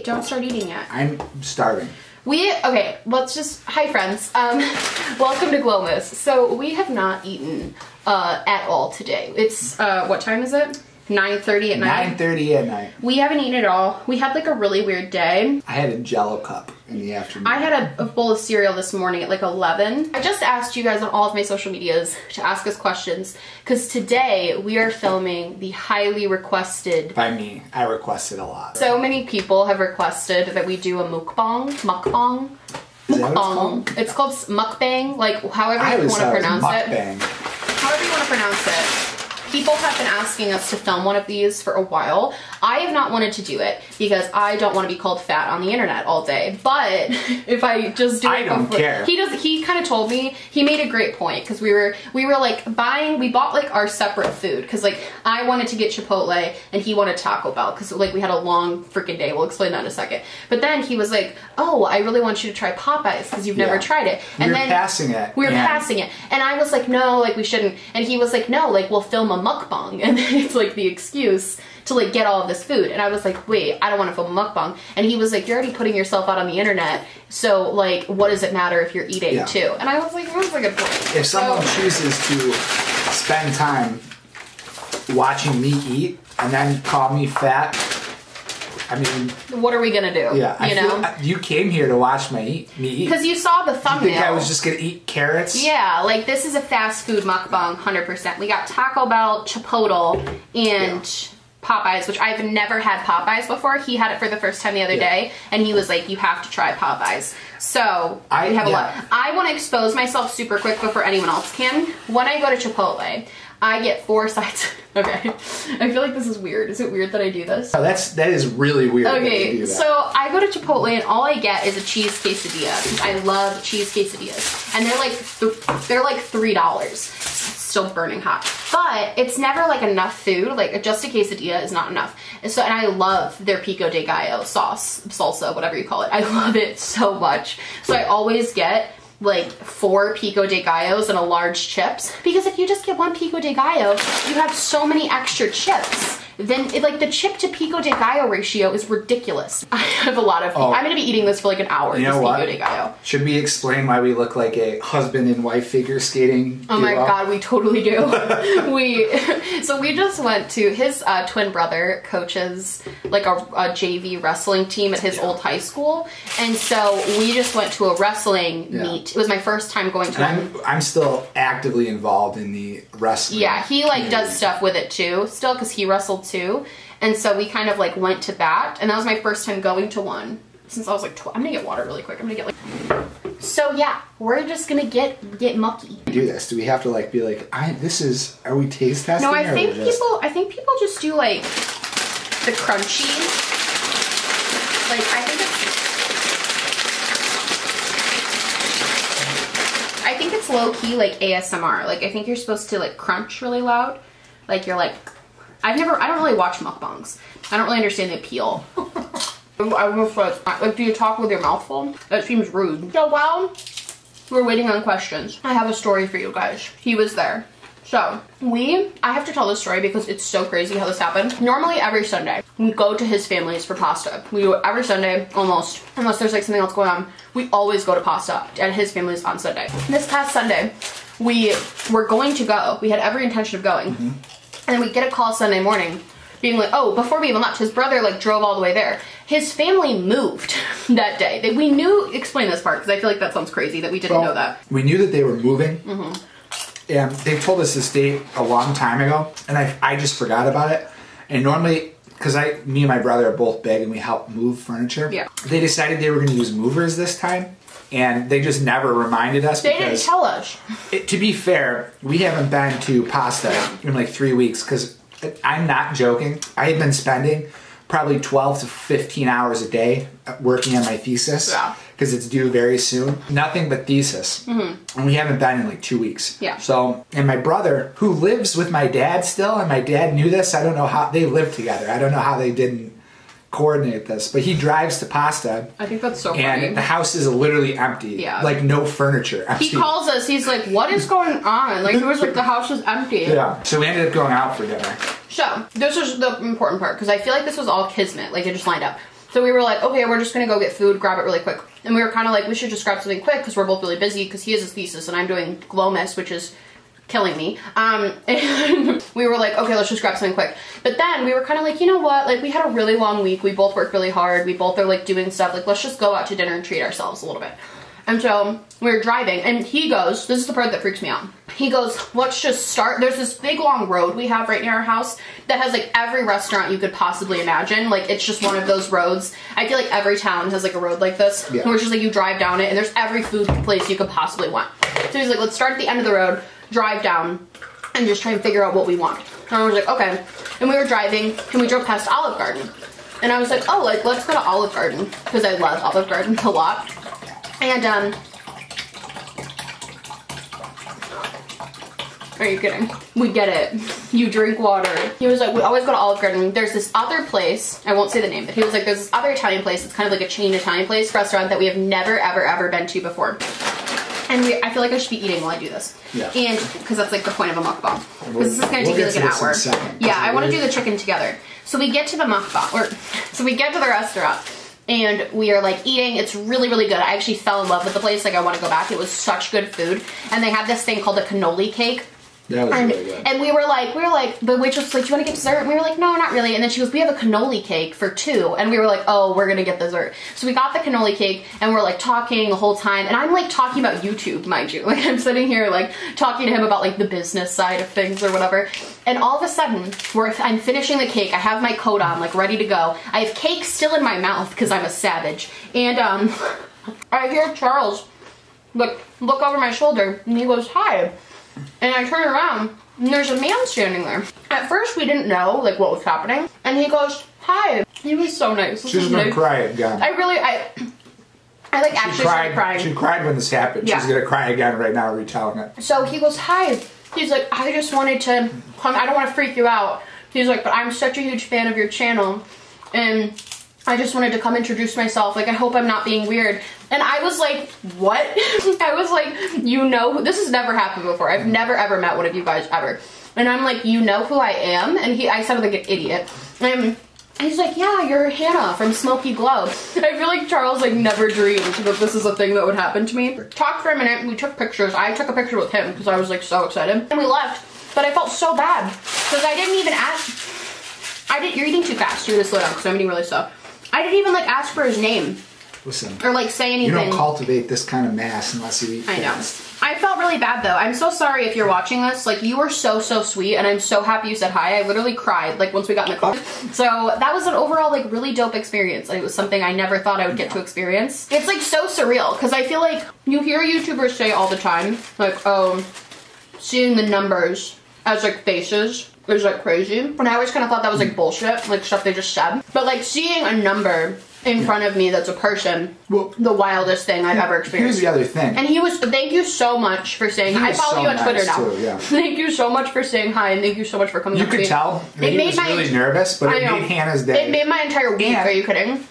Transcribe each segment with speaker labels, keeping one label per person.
Speaker 1: don't start eating yet.
Speaker 2: I'm starving.
Speaker 1: Okay, let's just, hi friends. Welcome to Glowmas. So we have not eaten at all today. It's, what time is it? 9:30 at night?
Speaker 2: 9:30 at night.
Speaker 1: We haven't eaten at all. We had like a really weird day.
Speaker 2: I had a Jello cup in the afternoon.
Speaker 1: I had a bowl of cereal this morning at like 11. I just asked you guys on all of my social medias to ask us questions because today we are filming the highly requested...
Speaker 2: By me. I requested a lot.
Speaker 1: So many people have requested that we do a mukbang. Mukbang.
Speaker 2: Mukbang.
Speaker 1: It's called mukbang, like however you want to pronounce it. However you want to pronounce it. People have been asking us to film one of these for a while. I have not wanted to do it because I don't want to be called fat on the internet all day. But if I just do it,
Speaker 2: I don't care.
Speaker 1: He kind of told me, he made a great point because we were like we bought like our separate food because like I wanted to get Chipotle and he wanted Taco Bell because like we had a long freaking day. We'll explain that in a second. But then he was like, oh, I really want you to try Popeyes because you've never tried it. And
Speaker 2: we were passing it.
Speaker 1: We were passing it. And I was like, no, like we shouldn't. And he was like, no, like we'll film a mukbang. And then it's like the excuse to like get all of this food. And I was like, wait, I don't want to film a mukbang. And he was like, you're already putting yourself out on the internet. So like, what does it matter if you're eating too? And I was like, that's a good point.
Speaker 2: If someone chooses to spend time watching me eat and then call me fat, I mean,
Speaker 1: what are we gonna do?
Speaker 2: Yeah,
Speaker 1: you know,
Speaker 2: you came here to watch me eat.
Speaker 1: Because you saw the thumbnail.
Speaker 2: You think I was just gonna eat carrots?
Speaker 1: Yeah, like this is a fast food mukbang, 100%. We got Taco Bell, Chipotle, and Popeyes, which I've never had Popeyes before. He had it for the first time the other day, and he was like, "You have to try Popeyes." So we have a lot. I want to expose myself super quick before anyone else can. When I go to Chipotle, I get 4 sides. Okay, I feel like this is weird. Is it weird that I do this?
Speaker 2: Oh, that is really weird.
Speaker 1: Okay, so I go to Chipotle and all I get is a cheese quesadilla. I love cheese quesadillas, and they're like $3. Still burning hot, but it's never like enough food. Like just a quesadilla is not enough. And I love their pico de gallo salsa, whatever you call it. I love it so much. So I always get like 4 pico de gallos and a large chips, because if you just get 1 pico de gallo, you have so many extra chips. Then like the chip to pico de gallo ratio is ridiculous. I have a lot of, I'm gonna be eating this for like an hour.
Speaker 2: You know what?
Speaker 1: Pico de gallo.
Speaker 2: Should we explain why we look like a husband and wife figure skating duo?
Speaker 1: Oh my god, we totally do. So we just went to his twin brother coaches like a JV wrestling team at his old high school, and so we just went to a wrestling meet. It was my first time going to one.
Speaker 2: I'm still actively involved in the wrestling.
Speaker 1: Yeah, he like does stuff with it too, still, because he wrestled too. And so we kind of like went to that, and that was my first time going to one since I was like 12. I'm gonna get water really quick. I'm gonna get like. So yeah, we're just gonna get mucky.
Speaker 2: Do this? Do we have to like be like, are we taste testing?
Speaker 1: No, I think people just do like the crunchy. Like I think it's low key like ASMR. Like I think you're supposed to like crunch really loud. Like you're like, I don't really watch mukbangs. I don't really understand the appeal. I was like, do you talk with your mouth full? That seems rude. So while we're waiting on questions, I have a story for you guys. He was there. So I have to tell this story because it's so crazy how this happened. Normally every Sunday, we go to his family's for pasta. We do it every Sunday, almost, unless there's like something else going on. We always go to pasta at his family's on Sunday. This past Sunday, we were going to go. We had every intention of going. And then we get a call Sunday morning being like, oh, before we even left, his brother like drove all the way there. His family moved that day. Explain this part, because I feel like that sounds crazy that we didn't know that.
Speaker 2: We knew that they were moving. And they told us this date a long time ago, and I just forgot about it. And normally, because me and my brother are both big and we help move furniture, they decided they were going to use movers this time. And they just never reminded us.
Speaker 1: They didn't tell us.
Speaker 2: To be fair, we haven't been to pasta in like 3 weeks, because I'm not joking. I had been spending probably 12 to 15 hours a day working on my thesis, because it's due very soon. Nothing but thesis. And we haven't been in like 2 weeks. So, and my brother, who lives with my dad still, and my dad knew this, I don't know how, they live together. I don't know how they didn't coordinate this, but he drives to pasta.
Speaker 1: I think that's so funny.
Speaker 2: And the house is literally empty. Like no furniture. Empty.
Speaker 1: He calls us, he's like, what is going on? Like, it was like the house is empty.
Speaker 2: So we ended up going out for dinner.
Speaker 1: So, this is the important part, because I feel like this was all kismet. Like, it just lined up. So we were like, okay, we're just gonna go get food, grab it really quick. And we were kind of like, we should just grab something quick because we're both really busy because he has his thesis and I'm doing Glowmas, which is killing me. And we were like, okay, let's just grab something quick. But then we were kind of like, you know what? Like we had a really long week. We both worked really hard. We both are like doing stuff. Like let's just go out to dinner and treat ourselves a little bit. And so we were driving and he goes, this is the part that freaks me out. He goes, let's just start. There's this big long road we have right near our house that has like every restaurant you could possibly imagine. Like it's just one of those roads. I feel like every town has like a road like this. Yeah. Where it's just like you drive down it and there's every food place you could possibly want. So he's like, let's start at the end of the road, drive down and just try and figure out what we want. And I was like, okay. And we were driving and we drove past Olive Garden. And I was like, oh, like let's go to Olive Garden because I love Olive Garden a lot. And, are you kidding? We get it. You drink water. He was like, we always go to Olive Garden. There's this other place, I won't say the name, but he was like, there's this other Italian place. It's kind of like a chain Italian place, restaurant that we have never, ever, ever been to before. And I feel like I should be eating while I do this. Yeah. And, because that's like the point of a mukbang. Because this is going to take like an hour. Yeah, I want to do the chicken together. So we get to the mukbang, so we get to the restaurant. And we are like eating. It's really, really good. I actually fell in love with the place. Like I want to go back. It was such good food. And they had this thing called a cannoli cake.
Speaker 2: That was really good.
Speaker 1: And we were like, the waitress was like, do you want to get dessert? And we were like, no, not really. And then she goes, we have a cannoli cake for 2. And we were like, oh, we're going to get dessert. So we got the cannoli cake and we're like talking the whole time. And I'm like talking about YouTube, mind you. Like I'm sitting here like talking to him about like the business side of things or whatever. And all of a sudden, I'm finishing the cake. I have my coat on, like ready to go. I have cake still in my mouth because I'm a savage. And I hear Charles look over my shoulder and he goes, hi. And I turn around and there's a man standing there. At first we didn't know like what was happening. And he goes, hi. He was so nice.
Speaker 2: She's gonna cry again.
Speaker 1: I like actually started crying.
Speaker 2: She cried when this happened. Yeah. She's gonna cry again right now retelling it.
Speaker 1: So he goes, hi. He's like, I just wanted to come. I don't want to freak you out. He's like, but I'm such a huge fan of your channel. And I just wanted to come introduce myself. Like, I hope I'm not being weird. And I was like, what? I was like, you know, this has never happened before. I've never ever met one of you guys ever. And I'm like, you know who I am? And I sounded like an idiot. And he's like, yeah, you're Hannah from Smoky Glow. I feel like Charles like never dreamed that this is a thing that would happen to me. Talked for a minute, we took pictures. I took a picture with him because I was like so excited. And we left, but I felt so bad because I didn't even ask. You're eating too fast. You're gonna slow down because I'm eating really slow. I didn't even like ask for his name.
Speaker 2: Listen.
Speaker 1: Or like say anything.
Speaker 2: You don't cultivate this kind of mass unless you eat fast.
Speaker 1: I know. I felt really bad though. I'm so sorry if you're watching this. Like you were so sweet and I'm so happy you said hi. I literally cried like once we got in the car. So that was an overall like really dope experience. It was something I never thought I would get to experience. It's like so surreal because I feel like you hear YouTubers say all the time like, oh, seeing the numbers as like faces is like crazy. And I always kind of thought that was like bullshit, like stuff they just said. But like seeing a number in front of me that's a person, well, the wildest thing I've ever experienced.
Speaker 2: Here's the other thing.
Speaker 1: And thank you so much for saying hi. I follow you on Twitter now. Too, yeah. Thank you so much for saying hi and thank you so much for coming up to me.
Speaker 2: You could tell that he was really nervous, but it made Hannah's day.
Speaker 1: It made my entire week, are you kidding?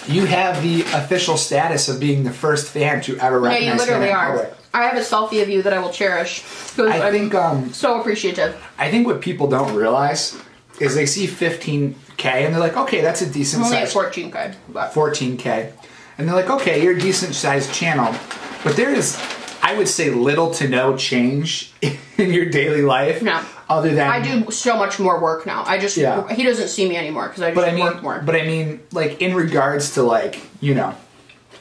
Speaker 2: You have the official status of being the first fan to ever recognize
Speaker 1: you literally are. I have a selfie of you that I will cherish.
Speaker 2: I think
Speaker 1: so appreciative.
Speaker 2: I think what people don't realize is they see 15K and they're like, okay, that's a decent size.
Speaker 1: Only at 14K. But.
Speaker 2: 14K. And they're like, okay, you're a decent sized channel. But there is, I would say, little to no change in your daily life.
Speaker 1: No.
Speaker 2: Other than...
Speaker 1: I do so much more work now. He doesn't see me anymore because I just work more.
Speaker 2: But I mean, like, in regards to, like, you know,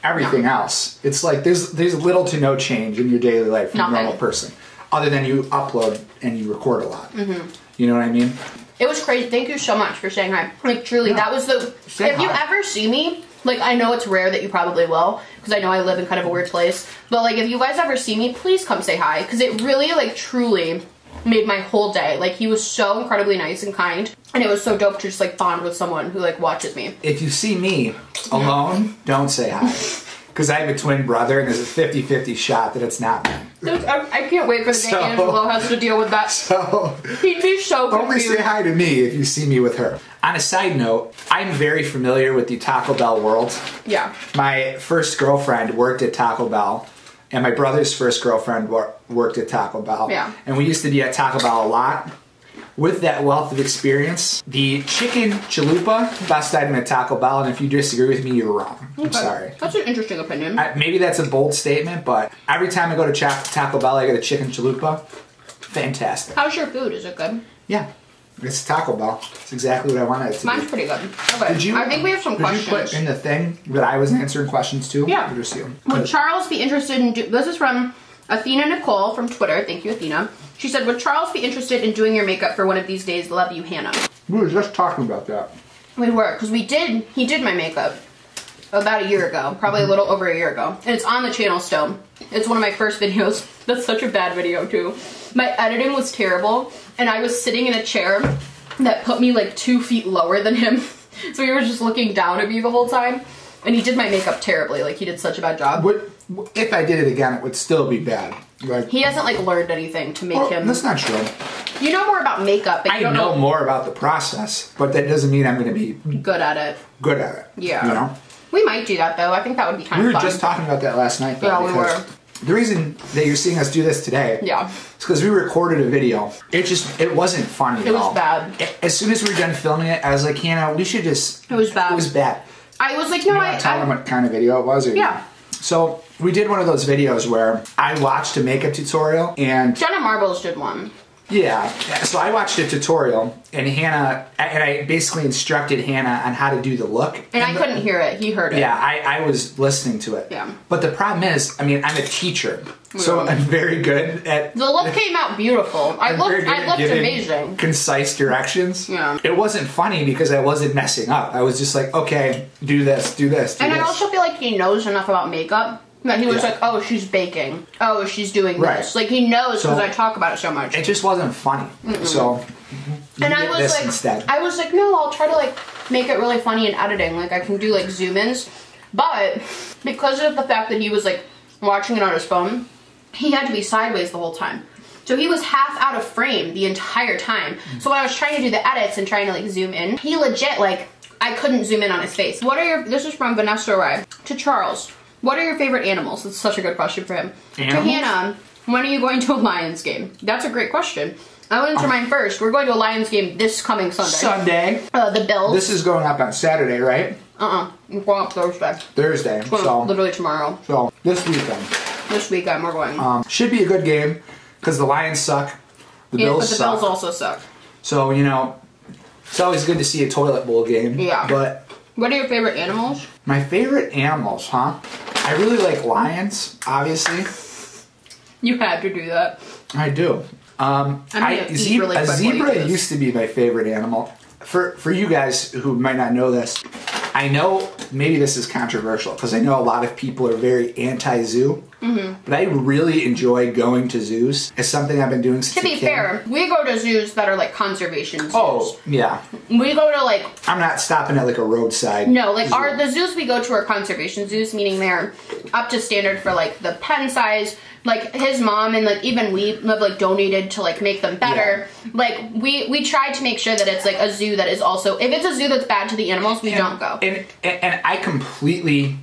Speaker 2: everything else, it's like there's little to no change in your daily life from a normal person. Other than you upload and you record a lot. Mm-hmm. You know what I mean?
Speaker 1: It was crazy. Thank you so much for saying hi. Like, truly, that was the... If you ever see me, like, I know it's rare that you probably will, because I know I live in kind of a weird place, but, like, if you guys ever see me, please come say hi, because it really, like, truly made my whole day. Like, he was so incredibly nice and kind, and it was so dope to just, like, bond with someone who, like, watches me.
Speaker 2: If you see me alone, don't say hi. Because I have a twin brother, and there's a 50-50 shot that it's not me.
Speaker 1: I can't wait for the day Angelo has to deal with that.
Speaker 2: So
Speaker 1: he'd be so confused.
Speaker 2: Only say hi to me if you see me with her. On a side note, I'm very familiar with the Taco Bell world.
Speaker 1: Yeah.
Speaker 2: My first girlfriend worked at Taco Bell, and my brother's first girlfriend worked at Taco Bell.
Speaker 1: Yeah.
Speaker 2: And we used to be at Taco Bell a lot. with that wealth of experience, the chicken chalupa, best item at Taco Bell, and if you disagree with me, you're wrong. I'm sorry.
Speaker 1: That's an interesting opinion.
Speaker 2: Maybe that's a bold statement, but every time I go to Taco Bell, I get a chicken chalupa. Fantastic.
Speaker 1: How's your food? Is it good?
Speaker 2: Yeah. It's Taco Bell. It's exactly what I wanted it to
Speaker 1: Mine's
Speaker 2: be.
Speaker 1: pretty good. Okay. I think we have some questions.
Speaker 2: Did you put in the thing that I was answering questions to?
Speaker 1: Yeah.
Speaker 2: Just you.
Speaker 1: Would Charles be interested in... This is from Athena Nicole from Twitter. Thank you, Athena. She said, would Charles be interested in doing your makeup for one of these days? Love you, Hannah.
Speaker 2: We were just talking about that.
Speaker 1: We were, because he did my makeup about a year ago. Probably a little over a year ago. And it's on the channel still. It's one of my first videos. That's such a bad video, too. My editing was terrible, and I was sitting in a chair that put me like 2 feet lower than him. So he was just looking down at me the whole time. And he did my makeup terribly. Like, he did such a bad job.
Speaker 2: If I did it again, it would still be bad. Like,
Speaker 1: he hasn't like learned anything to make him...
Speaker 2: That's not true.
Speaker 1: You know more about makeup, but you don't know
Speaker 2: more about the process, but that doesn't mean I'm going to be...
Speaker 1: good at it.
Speaker 2: Good at it.
Speaker 1: Yeah.
Speaker 2: You know?
Speaker 1: We might do that, though. I think that would be kind of fun.
Speaker 2: We were just talking about that last night, though.
Speaker 1: Yeah, we were.
Speaker 2: The reason that you're seeing us do this today,
Speaker 1: yeah,
Speaker 2: is because we recorded a video. It wasn't funny at all.
Speaker 1: It was bad.
Speaker 2: As soon as we were done filming it, I was like, Hannah, we should just...
Speaker 1: It was bad.
Speaker 2: It was bad.
Speaker 1: I was like, no,
Speaker 2: tell them what kind of video it was? Or
Speaker 1: yeah.
Speaker 2: So, we did one of those videos where I watched a makeup tutorial, and...
Speaker 1: Jenna Marbles did one.
Speaker 2: Yeah, so I watched a tutorial, and I basically instructed Hannah on how to do the look.
Speaker 1: And I couldn't hear it, he heard it.
Speaker 2: Yeah, I was listening to it.
Speaker 1: Yeah.
Speaker 2: But the problem is, I mean, I'm a teacher, so I'm very good at...
Speaker 1: The look came out beautiful. I looked amazing.
Speaker 2: Concise directions.
Speaker 1: Yeah.
Speaker 2: It wasn't funny because I wasn't messing up. I was just like, okay, do this, do this, do
Speaker 1: and
Speaker 2: this.
Speaker 1: I also feel like he knows enough about makeup that he was like, oh, she's baking. Oh, she's doing this. Like, he knows because I talk about it so much.
Speaker 2: It just wasn't funny. So,
Speaker 1: and I was like,
Speaker 2: instead.
Speaker 1: I was like, no, I'll try to like make it really funny in editing. Like, I can do like zoom-ins. But because of the fact that he was like watching it on his phone, he had to be sideways the whole time. So he was half out of frame the entire time. So when I was trying to do the edits and trying to like zoom in, he legit like, I couldn't zoom in on his face. This is from Vanessa Ray. To Charles, what are your favorite animals? That's such a good question for him.
Speaker 2: Animals?
Speaker 1: To Hannah, when are you going to a Lions game? That's a great question. I'll answer mine first. We're going to a Lions game this coming Sunday. The Bills.
Speaker 2: This is going up on Saturday, right?
Speaker 1: We're going up Thursday.
Speaker 2: Thursday.
Speaker 1: So literally tomorrow.
Speaker 2: So this weekend.
Speaker 1: This weekend we're going.
Speaker 2: Should be a good game because the Lions suck. The Bills
Speaker 1: but the
Speaker 2: suck.
Speaker 1: Bills also suck.
Speaker 2: So, you know, it's always good to see a toilet bowl game.
Speaker 1: Yeah.
Speaker 2: But
Speaker 1: what are your favorite animals?
Speaker 2: My favorite animals, huh? I really like lions, obviously.
Speaker 1: You had to do that.
Speaker 2: I do. A zebra used to be my favorite animal. For you guys who might not know this, I know maybe this is controversial because I know a lot of people are very anti-zoo, but I really enjoy going to zoos. It's something I've been doing since
Speaker 1: a kid. To be fair, we go to zoos that are like conservation zoos.
Speaker 2: Oh, yeah.
Speaker 1: We go to like...
Speaker 2: I'm not stopping at like a roadside
Speaker 1: No, like
Speaker 2: zoo.
Speaker 1: The zoos we go to are conservation zoos, meaning they're up to standard for like the pen size. Like his mom and like even we have like donated to like make them better. Yeah. Like we try to make sure that it's like a zoo that is also, if it's a zoo that's bad to the animals, we don't go.
Speaker 2: And I completely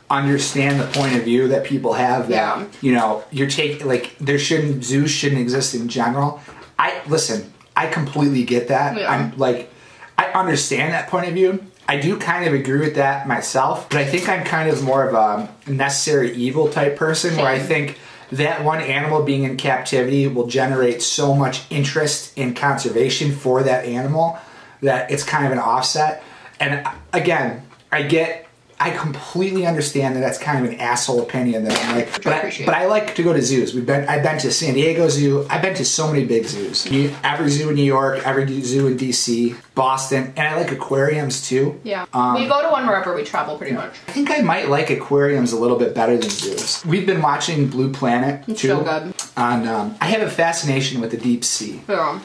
Speaker 2: understand the point of view that people have that you know, you're taking like zoos shouldn't exist in general. I completely get that.
Speaker 1: Yeah.
Speaker 2: I'm like, I understand that point of view. I do kind of agree with that myself, but I think I'm kind of more of a necessary evil type person where I think that one animal being in captivity will generate so much interest in conservation for that animal that it's kind of an offset. And again, I completely understand that that's kind of an asshole opinion that I'm like, but I like to go to zoos. I've been to San Diego Zoo. I've been to so many big zoos. Every zoo in New York, every zoo in DC, Boston, and I like aquariums too.
Speaker 1: Yeah, we go to one wherever we travel pretty much.
Speaker 2: I think I might like aquariums a little bit better than zoos. We've been watching Blue Planet too.
Speaker 1: It's so good.
Speaker 2: I have a fascination with the deep sea.
Speaker 1: Yeah.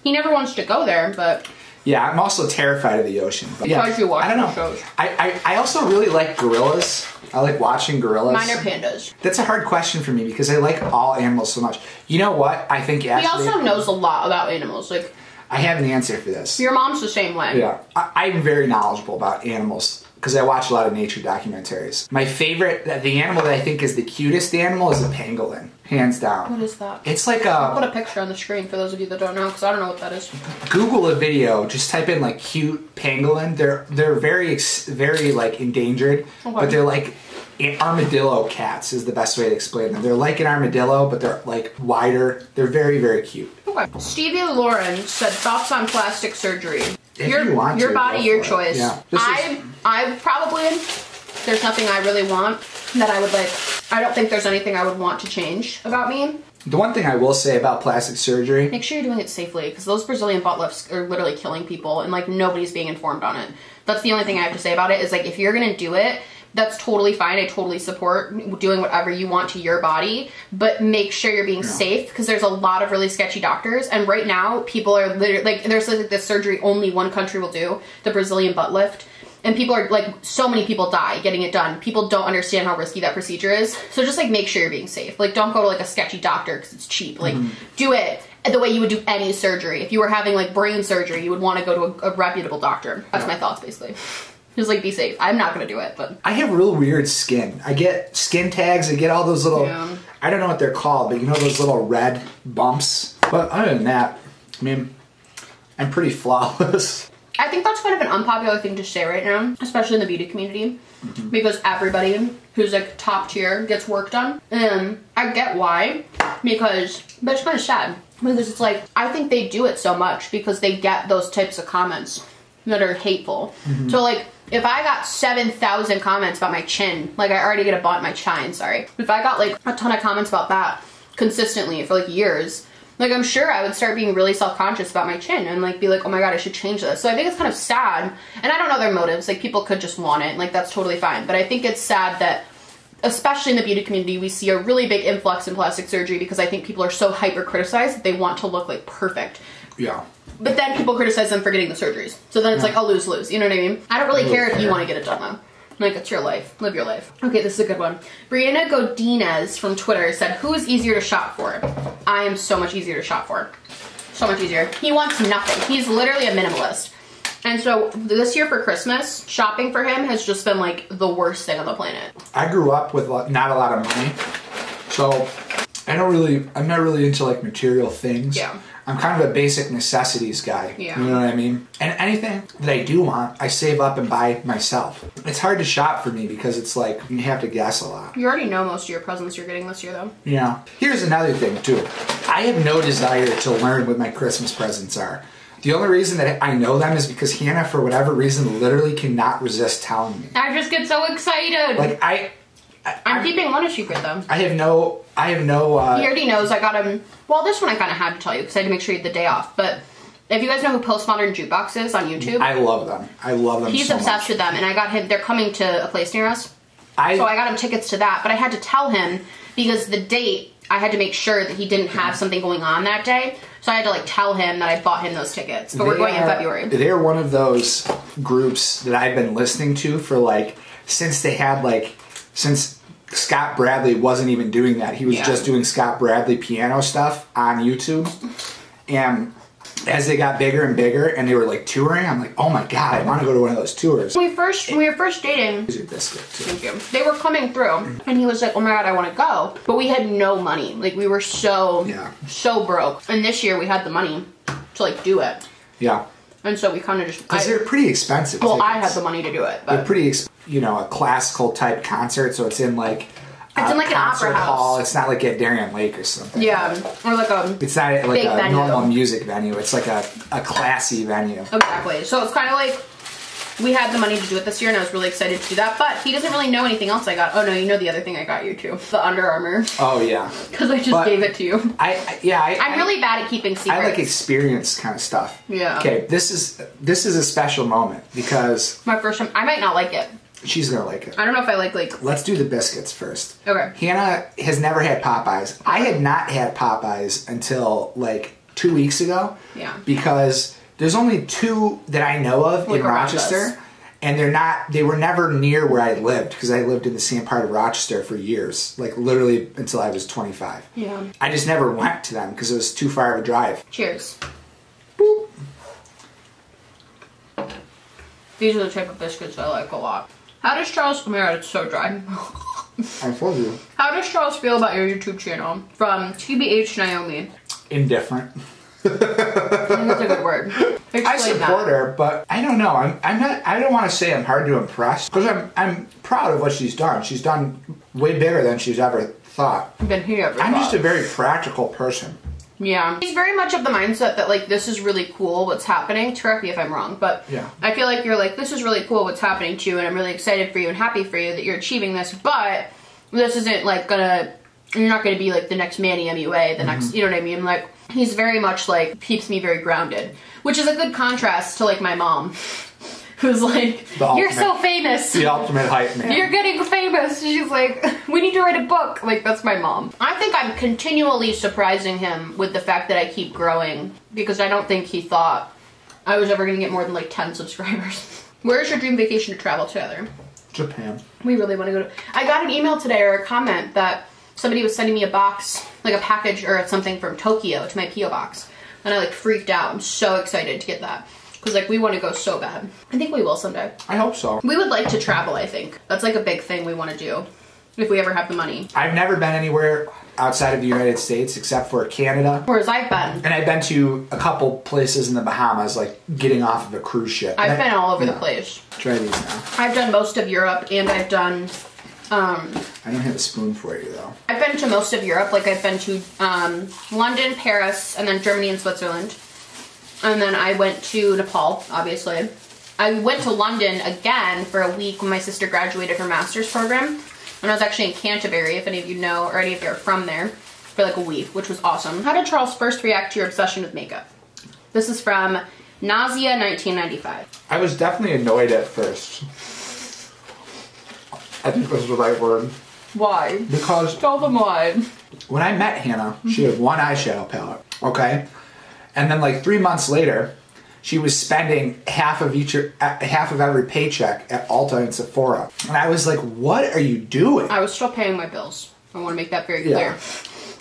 Speaker 1: He never wants to go there, but...
Speaker 2: Yeah, I'm also terrified of the ocean. But
Speaker 1: because you watch
Speaker 2: I don't know.
Speaker 1: Shows.
Speaker 2: I also really like gorillas. I like watching gorillas.
Speaker 1: Mine are pandas.
Speaker 2: That's a hard question for me because I like all animals so much. You know what? I think actually...
Speaker 1: He also knows a lot about animals. Like,
Speaker 2: I have an answer for this.
Speaker 1: Your mom's the same way.
Speaker 2: Yeah. I'm very knowledgeable about animals. because I watch a lot of nature documentaries. My favorite, the animal that I think is the cutest animal is a pangolin, hands down.
Speaker 1: What is that?
Speaker 2: It's like
Speaker 1: I'll put a picture on the screen for those of you that don't know, because I don't know what that is.
Speaker 2: Google a video, just type in like cute pangolin. They're very like endangered, but they're like armadillo cats is the best way to explain them. They're like an armadillo, but they're like wider. They're very, very cute.
Speaker 1: Okay. Stevie Lauren said thoughts on plastic surgery.
Speaker 2: If you want
Speaker 1: your
Speaker 2: to,
Speaker 1: body, your choice.
Speaker 2: Yeah.
Speaker 1: I probably, there's nothing I really want that I would like. I don't think there's anything I would want to change about me.
Speaker 2: The one thing I will say about plastic surgery,
Speaker 1: make sure you're doing it safely, because those Brazilian butt lifts are literally killing people, and like nobody's being informed on it. That's the only thing I have to say about it, is like if you're gonna do it, that's totally fine. I totally support doing whatever you want to your body, but make sure you're being safe, because there's a lot of really sketchy doctors, and right now people are literally like, there's like this surgery only one country will do, the Brazilian butt lift, and people are like, so many people die getting it done. People don't understand how risky that procedure is, so just like make sure you're being safe. Like don't go to like a sketchy doctor because it's cheap. Like do it the way you would do any surgery. If you were having like brain surgery, you would want to go to a reputable doctor. That's my thoughts basically. Just like be safe. I'm not gonna do it, but
Speaker 2: I have real weird skin. I get skin tags. I get all those little, I don't know what they're called, but you know those little red bumps. But other than that, I mean, I'm pretty flawless.
Speaker 1: I think that's kind of an unpopular thing to say right now, especially in the beauty community, because everybody who's like top tier gets work done. And I get why, but it's kind of sad, because it's like, I think they do it so much because they get those types of comments that are hateful. So like, if I got 7,000 comments about my chin, like I already get a butt in my chin, sorry. If I got like a ton of comments about that consistently for like years, like I'm sure I would start being really self-conscious about my chin and like be like, oh my god, I should change this. So I think it's kind of sad, and I don't know their motives, like people could just want it, like that's totally fine. But I think it's sad that, especially in the beauty community, we see a really big influx in plastic surgery because I think people are so hyper-criticized that they want to look like perfect.
Speaker 2: Yeah.
Speaker 1: But then people criticize them for getting the surgeries. So then it's like, I'll lose-lose, you know what I mean? I don't really care if you want to get it done though. Like, it's your life. Live your life. Okay, this is a good one. Brianna Godinez from Twitter said, who is easier to shop for? I am so much easier to shop for. So much easier. He wants nothing. He's literally a minimalist. And so this year for Christmas, shopping for him has just been like the worst thing on the planet.
Speaker 2: I grew up with not a lot of money, so I'm not really into like material things.
Speaker 1: Yeah.
Speaker 2: I'm kind of a basic necessities guy.
Speaker 1: Yeah.
Speaker 2: You know what I mean? And anything that I do want, I save up and buy myself. It's hard to shop for me because it's like, you have to guess a lot.
Speaker 1: You already know most of your presents you're getting this year though.
Speaker 2: Yeah. Here's another thing too. I have no desire to learn what my Christmas presents are. The only reason that I know them is because Hannah, for whatever reason, literally cannot resist telling me.
Speaker 1: I just get so excited.
Speaker 2: Like
Speaker 1: I'm keeping one a secret though.
Speaker 2: I have no
Speaker 1: he already knows. I got him, well, this one I kind of had to tell you because I had to make sure you had the day off, but if you guys know who Postmodern Jukebox is on YouTube,
Speaker 2: I love them. I love them.
Speaker 1: He's
Speaker 2: so
Speaker 1: obsessed
Speaker 2: much
Speaker 1: with them, and I got him, they're coming to a place near us, so I got him tickets to that, but I had to tell him because the date, I had to make sure that he didn't have something going on that day, so I had to like tell him that I bought him those tickets, but we're going in February.
Speaker 2: They're one of those groups that I've been listening to for like, since Scott Bradley wasn't even doing that. He was just doing Scott Bradley piano stuff on YouTube. And as they got bigger and bigger and they were like touring, I'm like, oh my god, I want to go to one of those tours.
Speaker 1: When we were first dating,
Speaker 2: Here's your biscuit too.
Speaker 1: thank you, they were coming through and he was like, oh my god, I want to go. But we had no money. Like we were so broke. And this year we had the money to like do it.
Speaker 2: Yeah.
Speaker 1: And so we kind of just...
Speaker 2: Because they're pretty expensive
Speaker 1: Well,
Speaker 2: tickets.
Speaker 1: I had the money to do it. But.
Speaker 2: They're pretty, a classical type concert, so it's in like...
Speaker 1: It's in like an opera
Speaker 2: hall.
Speaker 1: house.
Speaker 2: It's not like at Darien Lake or something.
Speaker 1: Yeah, or like a
Speaker 2: It's not like a
Speaker 1: venue.
Speaker 2: normal music venue. It's like a classy venue.
Speaker 1: Exactly. So it's kind of like... We had the money to do it this year, and I was really excited to do that. But he doesn't really know anything else I got. Oh no, you know the other thing I got you too, the Under Armour.
Speaker 2: Oh yeah.
Speaker 1: Because I just gave it to you.
Speaker 2: I'm
Speaker 1: really bad at keeping secrets.
Speaker 2: I like experience kind of stuff.
Speaker 1: Yeah.
Speaker 2: Okay, this is a special moment because
Speaker 1: my first time. I might not like it.
Speaker 2: She's gonna like it.
Speaker 1: I don't know if I like.
Speaker 2: Let's do the biscuits first.
Speaker 1: Okay.
Speaker 2: Hannah has never had Popeyes. I had not had Popeyes until like 2 weeks ago.
Speaker 1: Yeah.
Speaker 2: Because there's only two that I know of in Rochester, and they were never near where I lived because I lived in the same part of Rochester for years, like literally until I was 25.
Speaker 1: Yeah.
Speaker 2: I just never went to them because it was too far of a drive.
Speaker 1: Cheers.
Speaker 2: Boop.
Speaker 1: These are the type of biscuits I like a lot. How does Charles, oh my god, it's so dry.
Speaker 2: I told you.
Speaker 1: How does Charles feel about your YouTube channel? From TBH Naomi.
Speaker 2: Indifferent.
Speaker 1: I think that's a good word.
Speaker 2: I support her, but I don't know. I'm not. I don't want to say I'm hard to impress because I'm proud of what she's done. She's done way bigger than she's ever thought. I'm just a very practical person.
Speaker 1: Yeah. He's very much of the mindset that, like, this is really cool what's happening. Correct me if I'm wrong, but
Speaker 2: yeah.
Speaker 1: I feel like you're like, this is really cool what's happening to you, and I'm really excited for you and happy for you that you're achieving this, but this isn't, like, you're not gonna be, like, the next Manny MUA, the next, you know what I mean? Like, he's very much, like, keeps me very grounded, which is a good contrast to, like, my mom. Who's like, you're so famous.
Speaker 2: The ultimate hype man.
Speaker 1: You're getting famous. She's like, we need to write a book. Like, that's my mom. I think I'm continually surprising him with the fact that I keep growing because I don't think he thought I was ever going to get more than like 10 subscribers. Where's your dream vacation to travel together?
Speaker 2: Japan.
Speaker 1: We really want to go to... I got an email today or a comment that somebody was sending me a box, like a package or something from Tokyo to my P.O. box. And I like freaked out. I'm so excited to get that. Because, like, we want to go so bad. I think we will someday.
Speaker 2: I hope so.
Speaker 1: We would like to travel, I think. That's, like, a big thing we want to do. If we ever have the money.
Speaker 2: I've never been anywhere outside of the United States except for Canada.
Speaker 1: Whereas I've been.
Speaker 2: And I've been to a couple places in the Bahamas, like getting off of a cruise ship.
Speaker 1: I've been all over the place.
Speaker 2: Try these now.
Speaker 1: I've done most of Europe, and I've done...
Speaker 2: I don't have a spoon for you, though.
Speaker 1: I've been to most of Europe. Like, I've been to London, Paris, and then Germany and Switzerland. And then I went to Nepal, obviously. I went to London again for a week when my sister graduated her master's program. And I was actually in Canterbury, if any of you know, or any of you are from there, for like a week, which was awesome. How did Charles first react to your obsession with makeup? This is from Nausea 1995.
Speaker 2: I was definitely annoyed at first. I think this is the right word.
Speaker 1: Why?
Speaker 2: Because...
Speaker 1: Tell them why.
Speaker 2: When I met Hannah, she had one eyeshadow palette, okay? And then like 3 months later, she was spending half of every paycheck at Ulta and Sephora. And I was like, what are you doing?
Speaker 1: I was still paying my bills. I want to make that very clear.
Speaker 2: Yeah.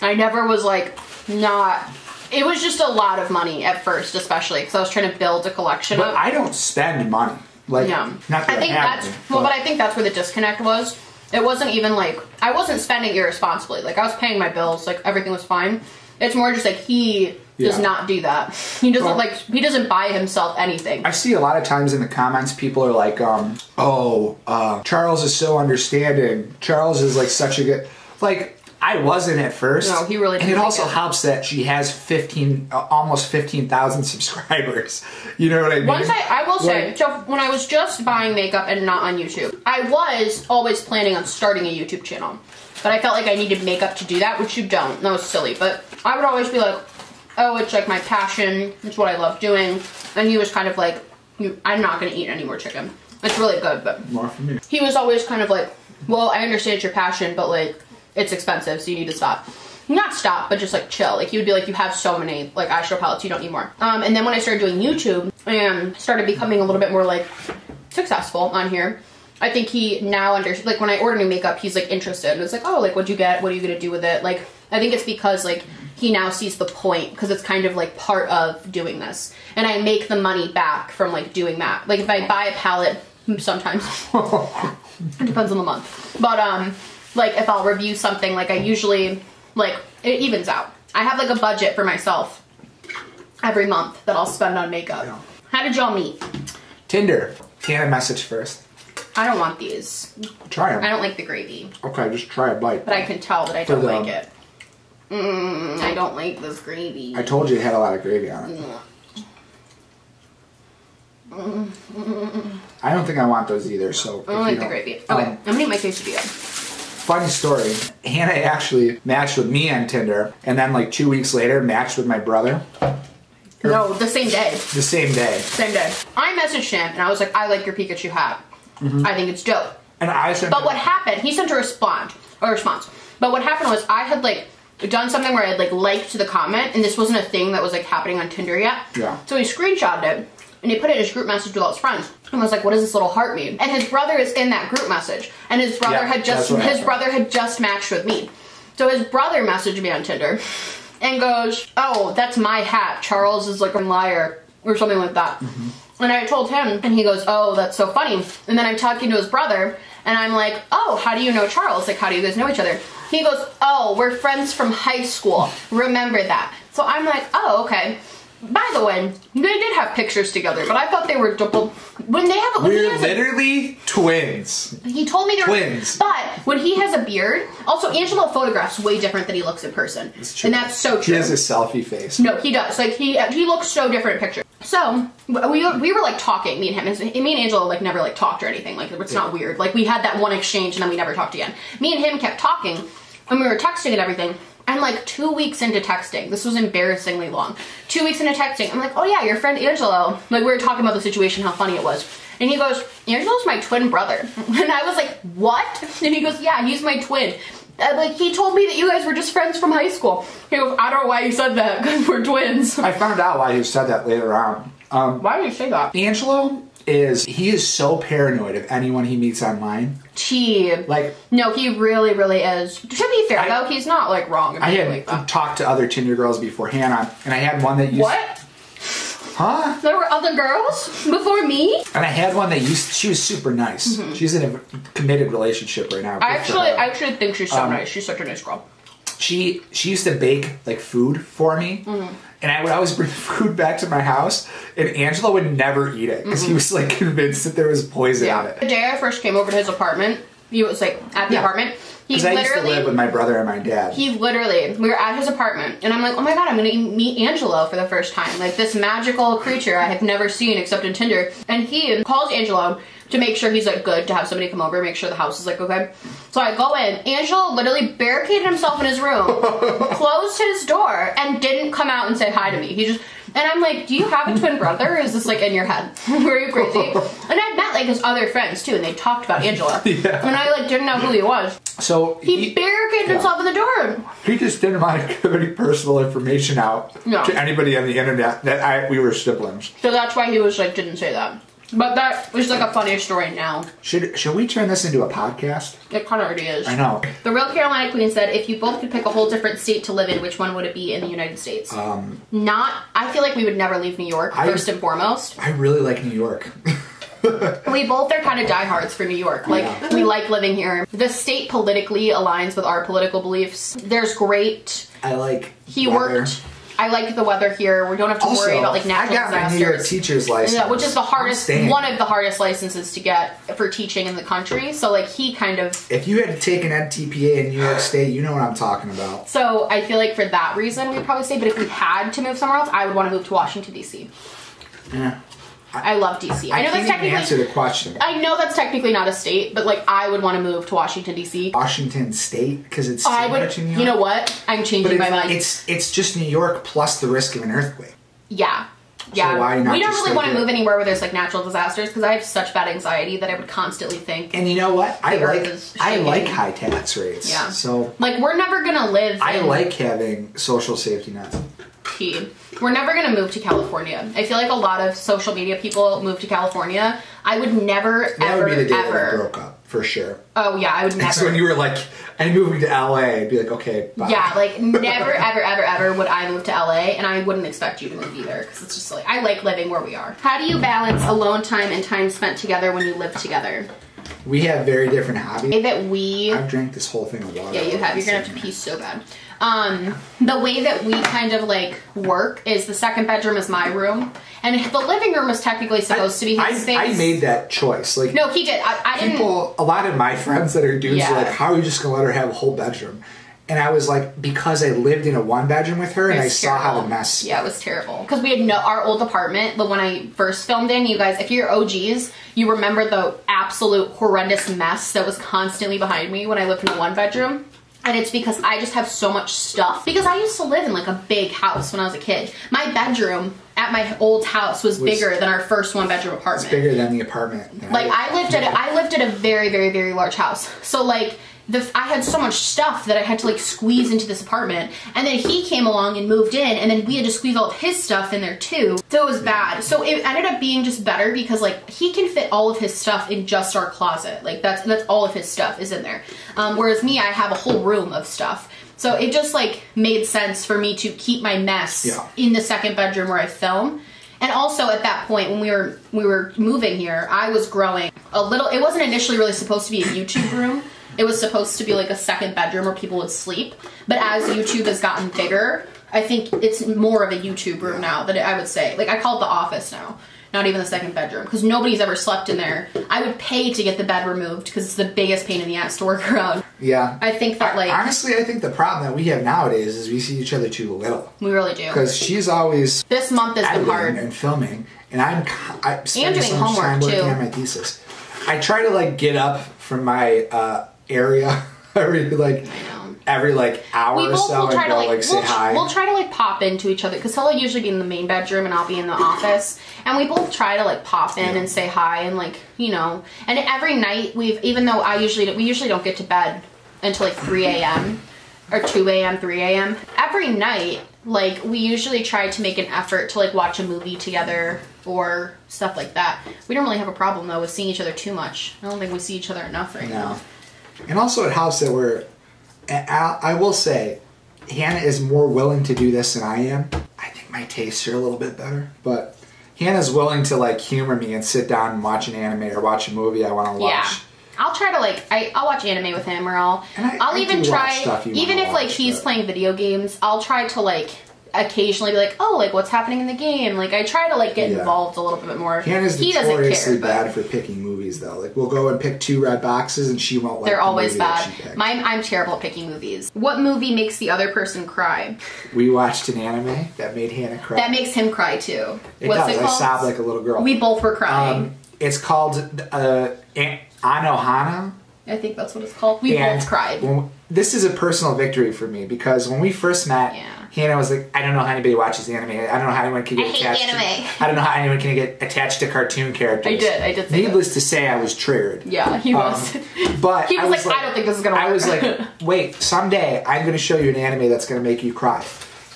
Speaker 1: I never was like, not... It was just a lot of money at first, especially, because I was trying to build a collection
Speaker 2: But
Speaker 1: of...
Speaker 2: I don't spend money. Like,
Speaker 1: no.
Speaker 2: Not that
Speaker 1: I think that's... Well, but I think that's where the disconnect was. It wasn't even like... I wasn't spending irresponsibly. Like, I was paying my bills. Like, everything was fine. It's more just like, he... does not do that. He doesn't he doesn't buy himself anything.
Speaker 2: I see a lot of times in the comments people are like, Charles is so understanding. Charles is like such a good, like, I wasn't at first.
Speaker 1: No, he really didn't.
Speaker 2: And it also helps that she has almost 15,000 subscribers. You know what I mean?
Speaker 1: I will say, so when I was just buying makeup and not on YouTube, I was always planning on starting a YouTube channel. But I felt like I needed makeup to do that, which you don't. That was silly. But I would always be like, oh, it's like my passion, it's what I love doing. And he was kind of like, I'm not going to eat any more chicken. It's really good, but
Speaker 2: more for me.
Speaker 1: He was always kind of like, well, I understand it's your passion, but like, it's expensive, so you need to stop. Not stop, but just like chill. Like, he would be like, you have so many like eyeshadow palettes, you don't need more. And then when I started doing YouTube and started becoming a little bit more like successful on here, I think he now like when I order new makeup, he's like interested. And it's like, oh, like, what'd you get? What are you going to do with it? Like, I think it's because like, he now sees the point because it's kind of like part of doing this. And I make the money back from like doing that. Like if I buy a palette, sometimes, it depends on the month. But like if I'll review something, like I usually, like it evens out. I have like a budget for myself every month that I'll spend on makeup. Yeah. How did y'all meet?
Speaker 2: Tinder. Hannah message first.
Speaker 1: I don't want these.
Speaker 2: Try them.
Speaker 1: I don't like the gravy.
Speaker 2: Okay, just try a bite.
Speaker 1: But I can tell that I don't like it. I don't like this gravy.
Speaker 2: I told you it had a lot of gravy on it. I don't think I want those either, so...
Speaker 1: I don't like the gravy. Okay, I'm gonna eat my quesadilla.
Speaker 2: Funny story. Hannah actually matched with me on Tinder, and then like 2 weeks later matched with my brother.
Speaker 1: No, the same day.
Speaker 2: The same day.
Speaker 1: Same day. I messaged him, and I was like, I like your Pikachu hat. I think it's dope.
Speaker 2: And I sent
Speaker 1: But what happened, he sent a response. But what happened was I had like done something where I had like liked the comment, and this wasn't a thing that was like happening on Tinder yet.
Speaker 2: Yeah.
Speaker 1: So he screenshotted it, and he put it in his group message with all his friends. And I was like, what does this little heart mean? And his brother is in that group message. And his brother had just matched with me. So his brother messaged me on Tinder and goes, oh, that's my hat. Charles is like a liar or something like that. And I told him, and he goes, oh, that's so funny. And then I'm talking to his brother, and I'm like, oh, how do you know Charles? Like, how do you guys know each other? He goes, oh, we're friends from high school. Remember that. So I'm like, oh, okay. By the way, they did have pictures together, but I thought they were double. When they have,
Speaker 2: we're literally twins.
Speaker 1: He told me they're
Speaker 2: twins.
Speaker 1: But when he has a beard, also Angelo photographs way different than he looks in person, and that's so true.
Speaker 2: He has a selfie face.
Speaker 1: No, he does. Like he looks so different in picture. So we were like talking, me and him. Me and Angelo like never like talked or anything. Like it's not weird. Like we had that one exchange and then we never talked again. Me and him kept talking, and we were texting and everything. And like 2 weeks into texting, this was embarrassingly long. 2 weeks into texting, I'm like, oh yeah, your friend Angelo. Like we were talking about the situation, how funny it was. And he goes, Angelo's my twin brother. And I was like, what? And he goes, yeah, he's my twin. Like he told me that you guys were just friends from high school. He goes, I don't know why you said that, because we're twins.
Speaker 2: I found out why he said that later on.
Speaker 1: Why did you say that?
Speaker 2: Angelo he is so paranoid of anyone he meets online. No,
Speaker 1: he really, really is. To be fair, though, he's not like wrong.
Speaker 2: I had talked to other Tinder girls before Hannah, and I had one that used.
Speaker 1: What?
Speaker 2: Huh?
Speaker 1: There were other girls before me?
Speaker 2: And I had one that she was super nice. Mm-hmm. She's in a committed relationship right now.
Speaker 1: I actually think she's so nice. She's such a nice girl.
Speaker 2: She used to bake like food for me. Mm-hmm. And I would always bring food back to my house, and Angelo would never eat it because he was like convinced that there was poison in it.
Speaker 1: The day I first came over to his apartment, he was like at the apartment.
Speaker 2: Because I used to live with my brother and my dad.
Speaker 1: We were at his apartment, and I'm like, oh my god, I'm gonna meet Angelo for the first time. Like this magical creature I have never seen except in Tinder. And he calls Angelo to make sure he's like good, to have somebody come over, make sure the house is like okay. So I go in, Angelo literally barricaded himself in his room, closed his door, and didn't come out and say hi to me. And I'm like, do you have a twin brother, or is this like in your head? Were you crazy? And I met like his other friends too, and they talked about Angelo. And I like didn't know who he was.
Speaker 2: So
Speaker 1: he barricaded himself in the door.
Speaker 2: He just didn't want to give any personal information out to anybody on the internet that we were siblings.
Speaker 1: So that's why he was like, didn't say that. But that was like a funny story now.
Speaker 2: Should we turn this into a podcast?
Speaker 1: It kind of already is.
Speaker 2: I know.
Speaker 1: The Real Carolina Queen said, if you both could pick a whole different state to live in, which one would it be in the United States? I feel like we would never leave New York, first and foremost.
Speaker 2: I really like New York.
Speaker 1: We both are kind of diehards for New York. Like, we like living here. The state politically aligns with our political beliefs. There's great...
Speaker 2: I like
Speaker 1: I like the weather here. We don't have to worry about like natural disasters.
Speaker 2: I got my New York teacher's license.
Speaker 1: Yeah, which is the hardest, one of the hardest licenses to get for teaching in the country. So like he kind of... If
Speaker 2: you had to take an NTPA in New York State, you know what I'm talking about.
Speaker 1: So I feel like for that reason we'd probably stay. But if we had to move somewhere else, I would want to move to Washington, D.C.
Speaker 2: Yeah.
Speaker 1: I love DC.
Speaker 2: I know that's technically answer the question.
Speaker 1: I know that's technically not a state, but like I would want to move to Washington DC.
Speaker 2: Washington State because it's
Speaker 1: much in New York. You know what? I'm changing my mind.
Speaker 2: It's just New York plus the risk of an earthquake.
Speaker 1: Yeah.
Speaker 2: Yeah. So why not
Speaker 1: we don't really want to move anywhere where there's like natural disasters because I have such bad anxiety that I would constantly think.
Speaker 2: And you know what? I like high tax rates.
Speaker 1: Yeah.
Speaker 2: So
Speaker 1: like we're never gonna live.
Speaker 2: I like having social safety nets.
Speaker 1: We're never going to move to California. I feel like a lot of social media people move to California. I would never,
Speaker 2: that would be the day that I broke up, for sure.
Speaker 1: Oh, yeah, I would never.
Speaker 2: So when you were like, I'm moving to LA, I'd be like, okay, bye.
Speaker 1: Yeah, like, never, ever, ever, ever would I move to LA, and I wouldn't expect you to move either, because it's just like, I like living where we are. How do you balance alone time and time spent together when you live together?
Speaker 2: We have very different hobbies.
Speaker 1: I've
Speaker 2: drank this whole thing of water.
Speaker 1: Yeah, you have. You're going to have to pee so bad. The way that we kind of like work is the second bedroom is my room, and the living room is technically supposed to be his space.
Speaker 2: I made that choice. Like,
Speaker 1: no, he did. I didn't.
Speaker 2: A lot of my friends that are dudes are like, how are you just gonna let her have a whole bedroom? And I was like, because I lived in a one bedroom with her and I saw how the mess.
Speaker 1: Yeah, it was terrible. Because we had our old apartment, but when I first filmed in, you guys, if you're OGs, you remember the absolute horrendous mess that was constantly behind me when I lived in a one bedroom. And it's because I just have so much stuff. Because I used to live in like a big house when I was a kid. My bedroom at my old house was bigger than our first one bedroom apartment.
Speaker 2: It's bigger than the apartment.
Speaker 1: Like I lived at a very, very, very large house. So like I had so much stuff that I had to like squeeze into this apartment, and then he came along and moved in, and then we had to squeeze all of his stuff in there too. So it was bad. So it ended up being just better because like he can fit all of his stuff in just our closet. Like that's all of his stuff is in there. Whereas me, I have a whole room of stuff. So it just like made sense for me to keep my mess in the second bedroom where I film. And also at that point when we were moving here, I was growing a little. It wasn't initially really supposed to be a YouTube room. It was supposed to be like a second bedroom where people would sleep. But as YouTube has gotten bigger, I think it's more of a YouTube room now that I would say. Like I call it the office now. Not even the second bedroom, because nobody's ever slept in there. I would pay to get the bed removed because it's the biggest pain in the ass to work around.
Speaker 2: Yeah.
Speaker 1: I think that like...
Speaker 2: Honestly, I think the problem that we have nowadays is we see each other too little.
Speaker 1: We really do.
Speaker 2: Because she's always...
Speaker 1: This month has been hard.
Speaker 2: And filming, and I'm spending
Speaker 1: doing
Speaker 2: so much time
Speaker 1: homework,
Speaker 2: working
Speaker 1: too.
Speaker 2: on my thesis. I try to like get up from my area every hour or so and go say hi.
Speaker 1: We'll try to like pop into each other because he'll usually be in the main bedroom and I'll be in the office, and we both try to like pop in and say hi and like, you know. And every night even though we usually don't get to bed until like 3 a.m. or 2 a.m. 3 a.m. every night, like we usually try to make an effort to like watch a movie together or stuff like that. We don't really have a problem though with seeing each other too much. I don't think we see each other enough right now.
Speaker 2: And also it helps that I will say, Hannah is more willing to do this than I am. I think my tastes are a little bit better. But Hannah's willing to like humor me and sit down and watch an anime or watch a movie I want to watch.
Speaker 1: Yeah. I'll try to I'll watch anime with him, or I'll even try, even if like he's playing video games, I'll try to like occasionally be like, oh, like what's happening in the game? Like I try to like get involved a little bit more.
Speaker 2: Hannah's notoriously bad for picking movies though. Like we'll go and pick 2 red boxes and she won't like
Speaker 1: They're always
Speaker 2: movie
Speaker 1: bad.
Speaker 2: that she picked.
Speaker 1: I'm terrible at picking movies. What movie makes the other person cry?
Speaker 2: We watched an anime that made Hannah cry.
Speaker 1: That makes him cry too.
Speaker 2: What's it called? I sobbed like a little girl.
Speaker 1: We both were crying.
Speaker 2: It's called Anohana.
Speaker 1: I think that's what it's called. We both cried.
Speaker 2: This is a personal victory for me because when we first met, Hannah was like, I don't know how anybody watches anime. I don't know how anyone can get attached to anime. I don't know how anyone can get attached to cartoon characters.
Speaker 1: I did say
Speaker 2: Needless to say, I was triggered.
Speaker 1: Yeah, he was.
Speaker 2: But
Speaker 1: he was like, I don't think this is going to work.
Speaker 2: I was like, wait, someday I'm going to show you an anime that's going to make you cry.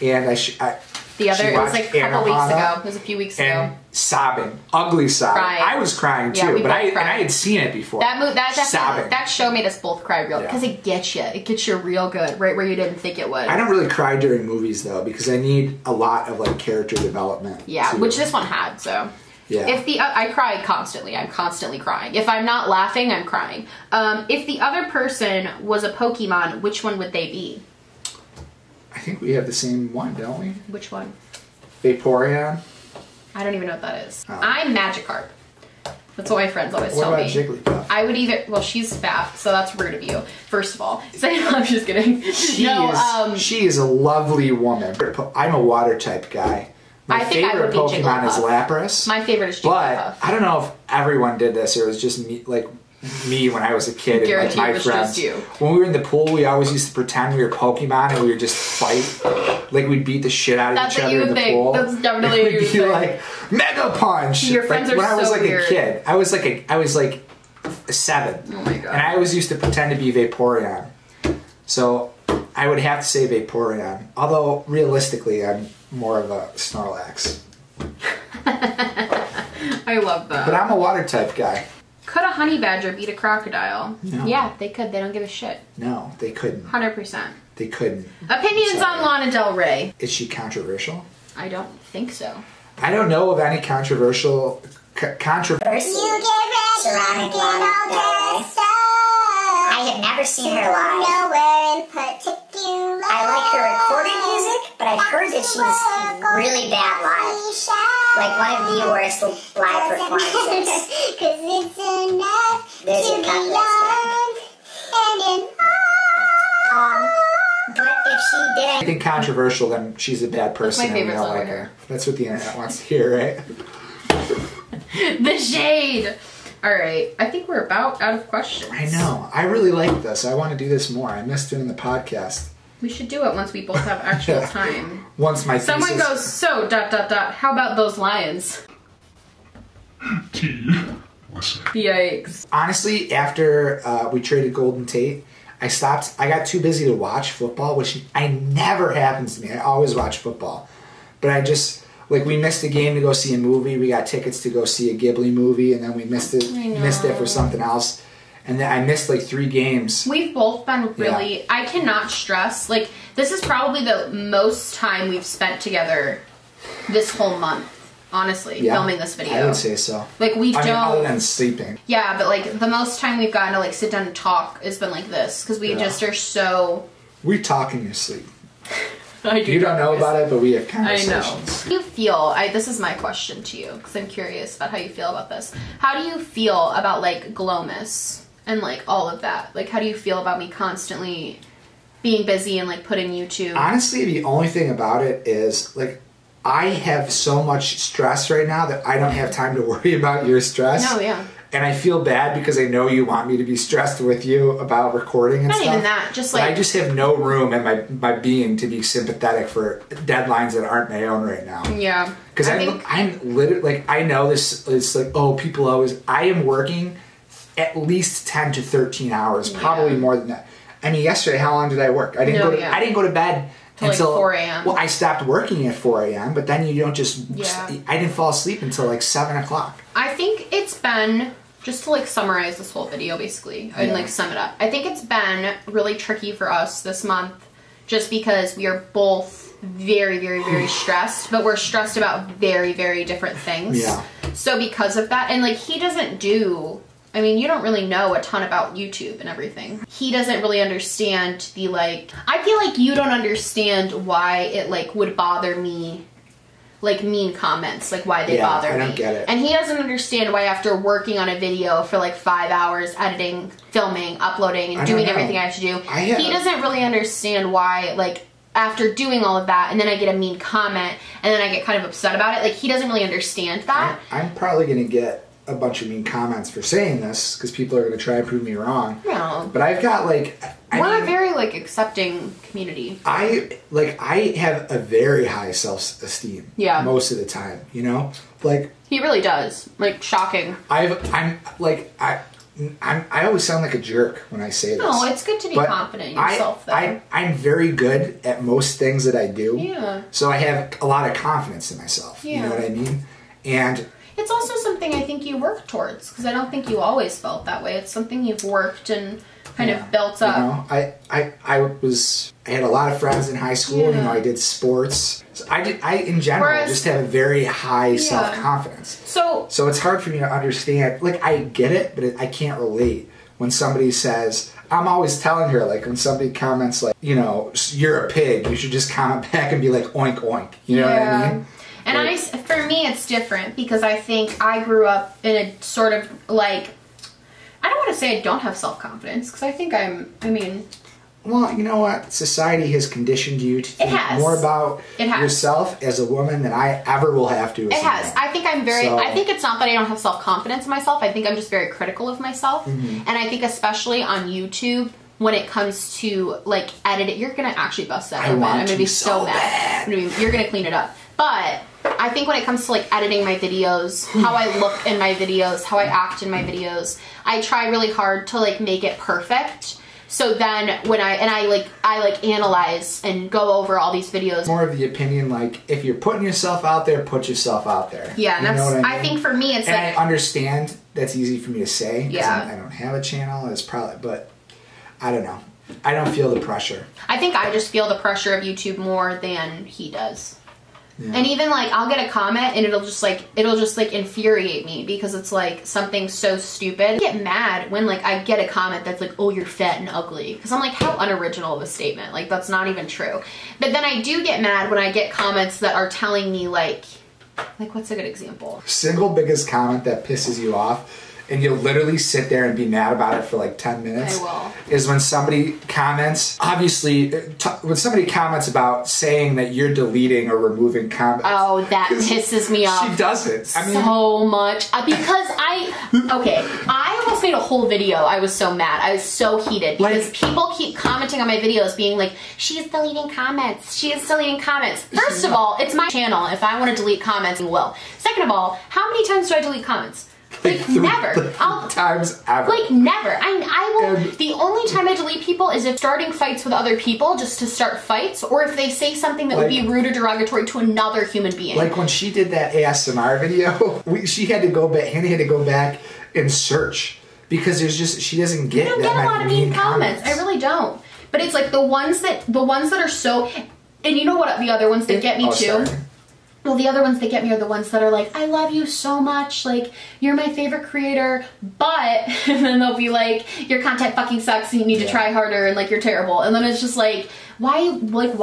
Speaker 2: And
Speaker 1: it was like a couple weeks ago. It was a few weeks ago.
Speaker 2: Sobbing. Ugly sobbing.
Speaker 1: Crying.
Speaker 2: I was crying too, but I had seen it before. That
Speaker 1: show made us both cry real because it gets you. It gets you real good, right where you didn't think it would.
Speaker 2: I don't really cry during movies though because I need a lot of like character development.
Speaker 1: Yeah, which this one had, so.
Speaker 2: Yeah.
Speaker 1: I cry constantly. I'm constantly crying. If I'm not laughing, I'm crying. If the other person was a Pokemon, which one would they be?
Speaker 2: I think we have the same one, don't we?
Speaker 1: Which one?
Speaker 2: Vaporeon.
Speaker 1: I don't even know what that is. Oh. I'm Magikarp. That's what my friends always
Speaker 2: tell me.
Speaker 1: What
Speaker 2: about Jigglypuff?
Speaker 1: I would either... Well, she's fat, so that's rude of you, first of all. So, I'm just kidding.
Speaker 2: She is a lovely woman. I'm a water type guy. My favorite Pokemon is Lapras.
Speaker 1: My favorite is Jigglypuff.
Speaker 2: But I don't know if everyone did this or it was just me when I was a kid and like my friends. When we were in the pool, we always used to pretend we were Pokemon and we would just fight. Like we'd beat the shit out of each other in the pool.
Speaker 1: That's definitely what you would think.
Speaker 2: Like Mega Punch.
Speaker 1: Your friends are
Speaker 2: when I was like
Speaker 1: weird.
Speaker 2: a kid, I was like 7.
Speaker 1: Oh my god!
Speaker 2: And I always used to pretend to be Vaporeon. So I would have to say Vaporeon. Although realistically, I'm more of a Snorlax.
Speaker 1: I love that.
Speaker 2: But I'm a water type guy.
Speaker 1: Could a honey badger beat a crocodile?
Speaker 2: No.
Speaker 1: Yeah, they could. They don't give a shit.
Speaker 2: No, they couldn't.
Speaker 1: 100%.
Speaker 2: They couldn't.
Speaker 1: Opinions on Lana Del Rey.
Speaker 2: Is she controversial?
Speaker 1: I don't think so.
Speaker 2: I don't know of any controversial... controversy
Speaker 3: surrounding Lana Del Rey. I have never seen her live. Nowhere in particular. I like her recorded music, but I've heard that she's really bad live. Like one of the worst live performances. There's your context. But if she didn't...
Speaker 2: I think controversial, then she's a bad person.
Speaker 1: That's my favorite song
Speaker 2: like her. That's what the internet wants to hear, right?
Speaker 1: The shade! Alright, I think we're about out of questions.
Speaker 2: I know. I really like this. I want to do this more. I miss doing the podcast.
Speaker 1: We should do it once we both have actual time.
Speaker 2: Once my
Speaker 1: Someone goes, so, ... how about those lions? Yikes.
Speaker 2: Honestly, after we traded Golden Tate, I got too busy to watch football, which never happens to me. I always watch football. But I just... Like, we missed a game to go see a movie. We got tickets to go see a Ghibli movie, and then we missed it for something else. And then I missed, like, 3 games.
Speaker 1: We've both been really... Yeah. I cannot stress. Like, this is probably the most time we've spent together this whole month. honestly, filming this video.
Speaker 2: I would say so.
Speaker 1: Like, we don't...
Speaker 2: other than sleeping.
Speaker 1: Yeah, but, like, the most time we've gotten to, like, sit down and talk has been like this. Because we just are so...
Speaker 2: We talk in your sleep.
Speaker 1: I do.
Speaker 2: You don't know about it, but we have conversations.
Speaker 1: I know. How do you feel... this is my question to you, because I'm curious about how you feel about this. How do you feel about, like, Glowmas and, like, all of that? Like, how do you feel about me constantly being busy and, like, putting YouTube...
Speaker 2: Honestly, the only thing about it is, like, I have so much stress right now that I don't have time to worry about your stress.
Speaker 1: No, yeah.
Speaker 2: And I feel bad because I know you want me to be stressed with you about recording and stuff.
Speaker 1: Not even that, just like...
Speaker 2: But I just have no room in my being to be sympathetic for deadlines that aren't my own right now.
Speaker 1: Yeah.
Speaker 2: Because I'm literally, like, I know this, it's like, oh, people always... I am working at least 10 to 13 hours, probably more than that. I mean, yesterday, how long did I work? I didn't go to bed until
Speaker 1: like 4 a.m.
Speaker 2: Well, I stopped working at 4 a.m., but then you don't just... I didn't fall asleep until like 7 o'clock.
Speaker 1: I think it's been... Just to, like, summarize this whole video, basically, and, like, sum it up. I think it's been really tricky for us this month just because we are both very, very, very stressed, but we're stressed about very, very different things.
Speaker 2: Yeah.
Speaker 1: So because of that, and, like, he doesn't do... I mean, you don't really know a ton about YouTube and everything. He doesn't really understand the, like... I feel like you don't understand why it, like, would bother me... like, mean comments, like, why they bother me.
Speaker 2: I don't get it.
Speaker 1: And he doesn't understand why after working on a video for, like, 5 hours, editing, filming, uploading, and doing everything I have to do, he doesn't really understand why, like, after doing all of that, and then I get a mean comment, and then I get kind of upset about it, like, he doesn't really understand that.
Speaker 2: I'm probably going to get a bunch of mean comments for saying this, because people are going to try and prove me wrong.
Speaker 1: No.
Speaker 2: But I've got, like...
Speaker 1: We're a very, like, accepting community.
Speaker 2: I have a very high self-esteem.
Speaker 1: Yeah.
Speaker 2: Most of the time, you know? Like...
Speaker 1: He really does. Like, shocking.
Speaker 2: I always sound like a jerk when I say this.
Speaker 1: No, it's good to be confident in yourself, though.
Speaker 2: I'm very good at most things that I do.
Speaker 1: Yeah.
Speaker 2: So I have a lot of confidence in myself. Yeah. You know what I mean? And...
Speaker 1: It's also something I think you work towards, because I don't think you always felt that way. It's something you've worked and kind of built up.
Speaker 2: You know, I had a lot of friends in high school. You know, I did sports. So I in general just have a very high self-confidence. So it's hard for me to understand. Like, I get it, but I can't relate when somebody says. I'm always telling her, like, when somebody comments, like, you know, you're a pig, you should just comment back and be like, oink oink. You know what I mean?
Speaker 1: And like, for me, it's different because I think I grew up in a sort of, like, I don't want to say I don't have self-confidence because I think
Speaker 2: well, you know what? Society has conditioned you to think more about yourself as a woman than I ever will have to.
Speaker 1: It has. I think I'm very, I think it's not that I don't have self-confidence in myself. I think I'm just very critical of myself. And I think especially on YouTube, when it comes to, like, editing, you're going to actually bust that open. I'm going to be so mad. You're going to clean it up. But I think when it comes to, like, editing my videos, how I look in my videos, how I act in my videos, I try really hard to, like, make it perfect. So then when I analyze and go over all these videos.
Speaker 2: More of the opinion, like, if you're putting yourself out there, put yourself out there.
Speaker 1: Yeah, and that's, I think for me, it's
Speaker 2: and
Speaker 1: like.
Speaker 2: I understand that's easy for me to say.
Speaker 1: Yeah.
Speaker 2: I don't have a channel. It's probably, but I don't know. I don't feel the pressure.
Speaker 1: I think I just feel the pressure of YouTube more than he does.
Speaker 2: Yeah.
Speaker 1: And even, like, I'll get a comment and it'll just infuriate me because it's, like, something so stupid. I get mad when, like, I get a comment that's like, oh, you're fat and ugly. Because I'm like, how unoriginal of a statement. Like, that's not even true. But then I do get mad when I get comments that are telling me, like, what's a good example?
Speaker 2: Single biggest comment that pisses you off, and you'll literally sit there and be mad about it for like 10 minutes.
Speaker 1: I will.
Speaker 2: Is when somebody comments, obviously, when somebody comments about saying that you're deleting or removing comments.
Speaker 1: Oh, that pisses me off.
Speaker 2: She doesn't. I mean,
Speaker 1: so much. Because I almost made a whole video. I was so mad. I was so heated. Because people keep commenting on my videos being like, she's deleting comments. She is deleting comments. First of all, it's my channel. If I want to delete comments, I will. Second of all, how many times do I delete comments? Like, never.
Speaker 2: Times ever.
Speaker 1: Like, never. I will. The only time I delete people is if starting fights with other people just to start fights, or if they say something that would be rude or derogatory to another human being.
Speaker 2: Like when she did that ASMR video, she had to go back. Handy had to go back and search because she doesn't get.
Speaker 1: I don't get a lot of mean comments. I really don't. But it's like the ones that are so. And you know what? The other ones that get me too.
Speaker 2: Sorry.
Speaker 1: Well, the other ones that get me are the ones that are like, I love you so much, like, you're my favorite creator, but, and then they'll be like, your content fucking sucks and you need to try harder and like, you're terrible. And then it's just like, why? Like,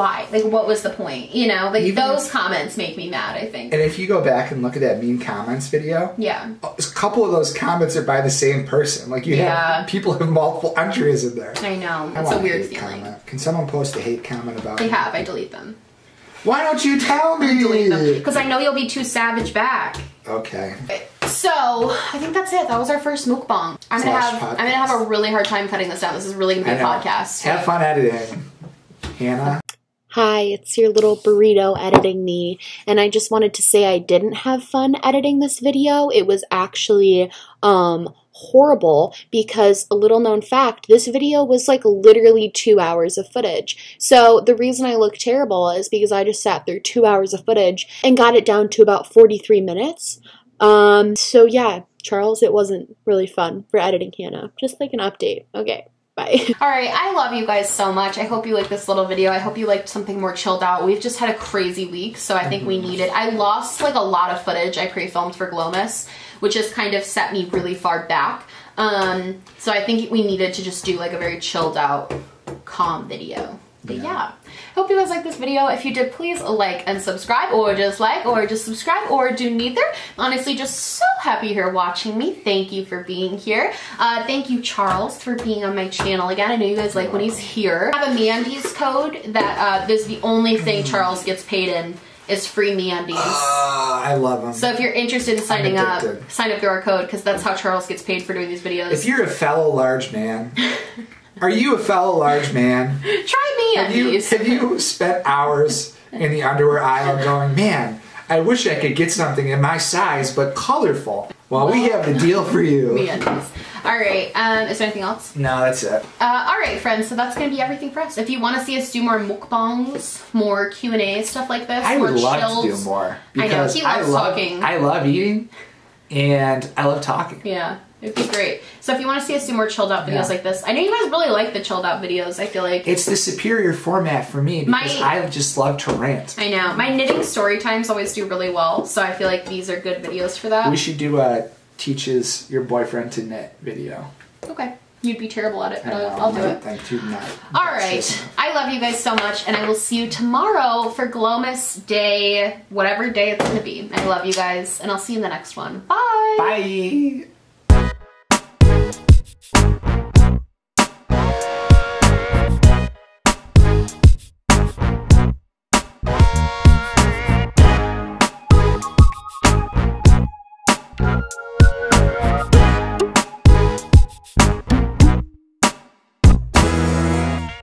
Speaker 1: what was the point? You know, like, those comments make me mad, I think.
Speaker 2: And if you go back and look at that mean comments video, a couple of those comments are by the same person. Like, you have, people have multiple entries in there.
Speaker 1: I know, it's a weird feeling.
Speaker 2: Can someone post a hate comment about
Speaker 1: They have, I delete them.
Speaker 2: Why don't you tell me?
Speaker 1: Because I know you'll be too savage back.
Speaker 2: Okay.
Speaker 1: So I think that's it. That was our first mukbang. I'm gonna have a really hard time cutting this down. This is really gonna be a podcast.
Speaker 2: Have fun editing, Hannah.
Speaker 4: Hi, it's your little burrito editing me, and I just wanted to say I didn't have fun editing this video. It was actually horrible because, a little known fact, this video was like literally 2 hours of footage. So the reason I look terrible is because I just sat through 2 hours of footage and got it down to about 43 minutes. So yeah, Charles, it wasn't really fun for editing Hannah. Just like an update. Okay. Bye.
Speaker 1: Alright, I love you guys so much. I hope you liked this little video. I hope you liked something more chilled out. We've just had a crazy week, so I think we needed. I lost like a lot of footage I pre-filmed for Glowmas, which has kind of set me really far back. So I think we needed to just do like a very chilled out, calm video. But yeah, hope you guys like this video. If you did, please like and subscribe, or just subscribe, or do neither. Honestly, just so happy you're watching me. Thank you for being here. Thank you, Charles, for being on my channel again. I know you guys like when he's here. I have a MeUndies code that is the only thing Charles gets paid in. Is free MeUndies.
Speaker 2: I love them.
Speaker 1: So if you're interested in signing up, sign up through our code, because that's how Charles gets paid for doing these videos.
Speaker 2: If you're a fellow large man, are you a fellow large man?
Speaker 1: Try MeUndies.
Speaker 2: Have you spent hours in the underwear aisle going, man, I wish I could get something in my size, but colorful? Well, we have the deal for you.
Speaker 1: MeUndies. Alright, is there anything else?
Speaker 2: No, that's it.
Speaker 1: Alright, friends, so that's going to be everything for us. If you want to see us do more mukbangs, more Q&A, stuff like this,
Speaker 2: I would love to do more.
Speaker 1: I know, he loves talking.
Speaker 2: I love eating, and I love talking.
Speaker 1: Yeah, it'd be great. So if you want to see us do more chilled out videos like this, I know you guys really like the chilled out videos, I feel like.
Speaker 2: It's the superior format for me, because I just love to rant.
Speaker 1: I know. My knitting story times always do really well, so I feel like these are good videos for that.
Speaker 2: We should do a teaches your boyfriend to knit video.
Speaker 1: Okay. You'd be terrible at it, but I'll do it. Alright. I love you guys so much, and I will see you tomorrow for Glowmas Day, whatever day it's going to be. I love you guys, and I'll see you in the next one. Bye!
Speaker 2: Bye!